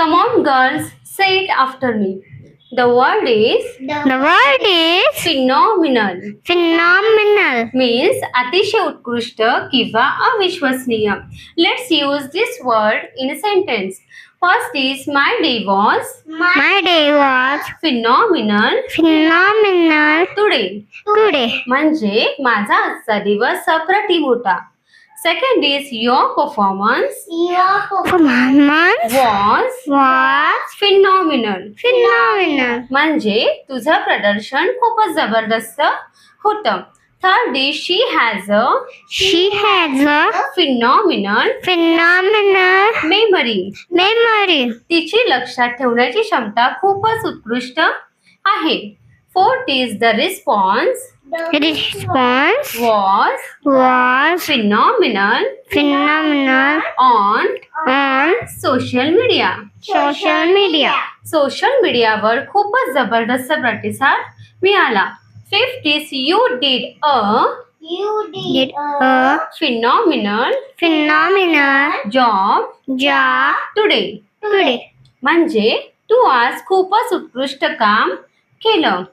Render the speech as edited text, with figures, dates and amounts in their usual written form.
Come on, girls, say it after me. The word is The word is phenomenal. phenomenal. Means अतिशय उत्कृष्ट किंवा अविश्वसनीय. Let's use this word in a sentence. First is my day was My day was phenomenal phenomenal today. today. म्हणजे माझा आजचा दिवस अप्रतिम होता. Second is your performance Performance was phenomenal. phenomenal. म्हणजे तुझं प्रदर्शन खूपच जबरदस्त होतं. Third is she has a She has a phenomenal phenomenal memory. memory. तिची लक्षात ठेवण्याची क्षमता खूपच उत्कृष्ट आहे. Fourth is the response Response was phenomenal on social media. social media. Social मीडियावर खूपच जबरदस्त प्रतिसाद मिळाला. Fifth is you did Did a phenomenal phenomenal job today. म्हणजे तू आज खूपच उत्कृष्ट काम केलं.